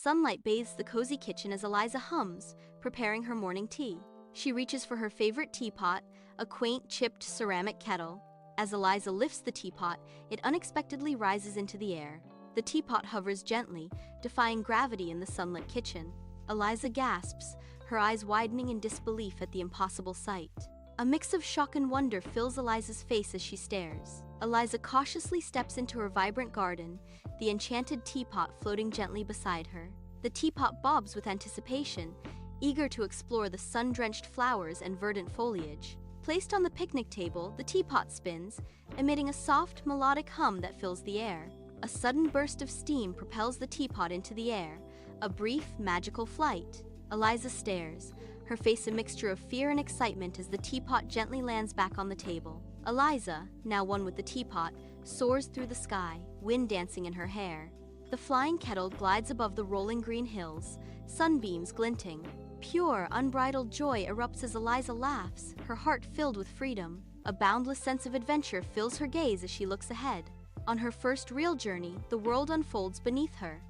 Sunlight bathes the cozy kitchen as Eliza hums, preparing her morning tea. She reaches for her favorite teapot, a quaint chipped ceramic kettle. As Eliza lifts the teapot, it unexpectedly rises into the air. The teapot hovers gently, defying gravity in the sunlit kitchen. Eliza gasps, her eyes widening in disbelief at the impossible sight. A mix of shock and wonder fills Eliza's face as she stares. Eliza cautiously steps into her vibrant garden, the enchanted teapot floating gently beside her. The teapot bobs with anticipation, eager to explore the sun-drenched flowers and verdant foliage. Placed on the picnic table, the teapot spins, emitting a soft, melodic hum that fills the air. A sudden burst of steam propels the teapot into the air, a brief, magical flight. Eliza stares, her face a mixture of fear and excitement as the teapot gently lands back on the table. Eliza, now one with the teapot, soars through the sky, wind dancing in her hair. The flying kettle glides above the rolling green hills, sunbeams glinting. Pure, unbridled joy erupts as Eliza laughs, her heart filled with freedom. A boundless sense of adventure fills her gaze as she looks ahead. On her first real journey, the world unfolds beneath her.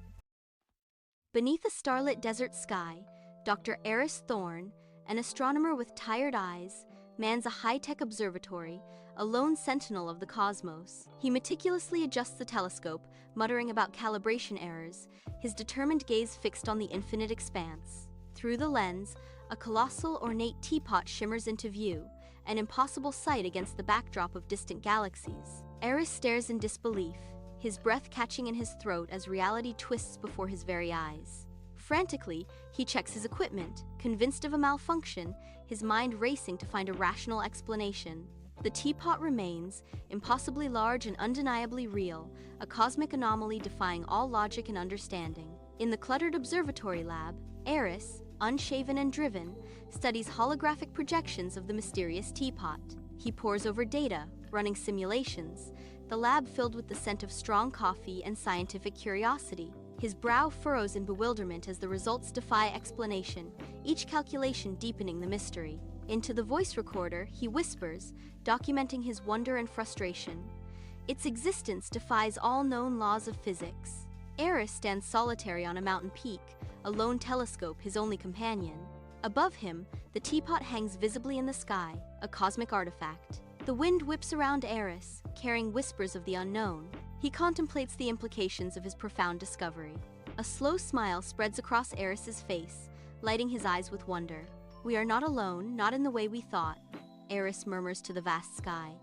Beneath a starlit desert sky, Dr. Eris Thorne, an astronomer with tired eyes, mans a high-tech observatory, a lone sentinel of the cosmos. He meticulously adjusts the telescope, muttering about calibration errors, his determined gaze fixed on the infinite expanse. Through the lens, a colossal, ornate teapot shimmers into view, an impossible sight against the backdrop of distant galaxies. Eris stares in disbelief, his breath catching in his throat as reality twists before his very eyes. Frantically, he checks his equipment, convinced of a malfunction, his mind racing to find a rational explanation. The teapot remains, impossibly large and undeniably real, a cosmic anomaly defying all logic and understanding. In the cluttered observatory lab, Eris, unshaven and driven, studies holographic projections of the mysterious teapot. He pores over data, running simulations, the lab filled with the scent of strong coffee and scientific curiosity. His brow furrows in bewilderment as the results defy explanation, each calculation deepening the mystery. Into the voice recorder, he whispers, documenting his wonder and frustration. Its existence defies all known laws of physics. Eris stands solitary on a mountain peak, a lone telescope his only companion. Above him, the teapot hangs visibly in the sky, a cosmic artifact. The wind whips around Eris, carrying whispers of the unknown. He contemplates the implications of his profound discovery. A slow smile spreads across Eris's face, lighting his eyes with wonder. "We are not alone, not in the way we thought," Eris murmurs to the vast sky.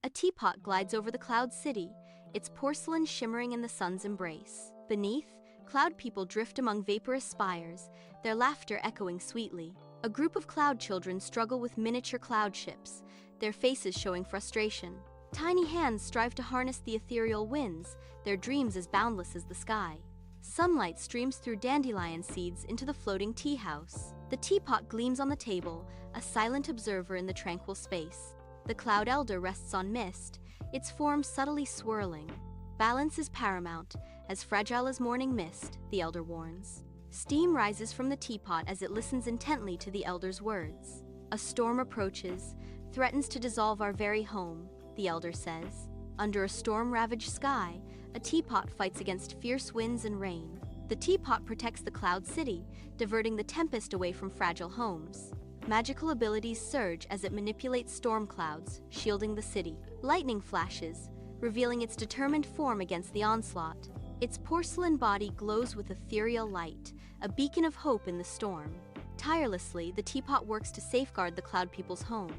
A teapot glides over the cloud city, its porcelain shimmering in the sun's embrace. Beneath, cloud people drift among vaporous spires, their laughter echoing sweetly. A group of cloud children struggle with miniature cloud ships, their faces showing frustration. Tiny hands strive to harness the ethereal winds, their dreams as boundless as the sky. Sunlight streams through dandelion seeds into the floating tea house. The teapot gleams on the table, a silent observer in the tranquil space. The cloud elder rests on mist, its form subtly swirling. Balance is paramount, as fragile as morning mist, the elder warns. Steam rises from the teapot as it listens intently to the elder's words. A storm approaches, threatens to dissolve our very home, the elder says. Under a storm-ravaged sky, a teapot fights against fierce winds and rain. The teapot protects the cloud city, diverting the tempest away from fragile homes. Magical abilities surge as it manipulates storm clouds, shielding the city. Lightning flashes, revealing its determined form against the onslaught. Its porcelain body glows with ethereal light, a beacon of hope in the storm. Tirelessly, the teapot works to safeguard the cloud people's home.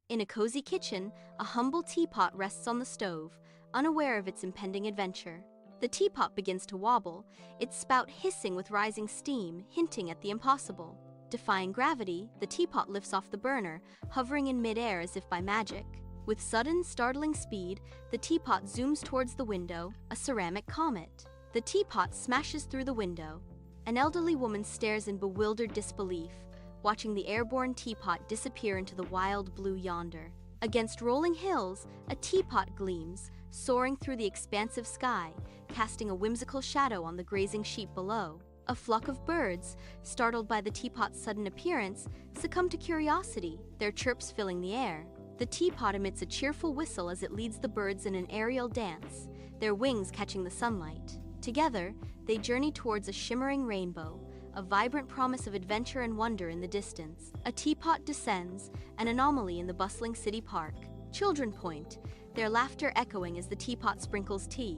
In a cozy kitchen, a humble teapot rests on the stove, unaware of its impending adventure. The teapot begins to wobble, its spout hissing with rising steam, hinting at the impossible. Defying gravity, the teapot lifts off the burner, hovering in midair as if by magic. With sudden, startling speed, the teapot zooms towards the window, a ceramic comet. The teapot smashes through the window. An elderly woman stares in bewildered disbelief, watching the airborne teapot disappear into the wild blue yonder. Against rolling hills, a teapot gleams, soaring through the expansive sky, casting a whimsical shadow on the grazing sheep below. A flock of birds, startled by the teapot's sudden appearance, succumb to curiosity, their chirps filling the air. The teapot emits a cheerful whistle as it leads the birds in an aerial dance, their wings catching the sunlight. Together, they journey towards a shimmering rainbow, a vibrant promise of adventure and wonder in the distance. A teapot descends, an anomaly in the bustling city park. Children point, their laughter echoing as the teapot sprinkles tea.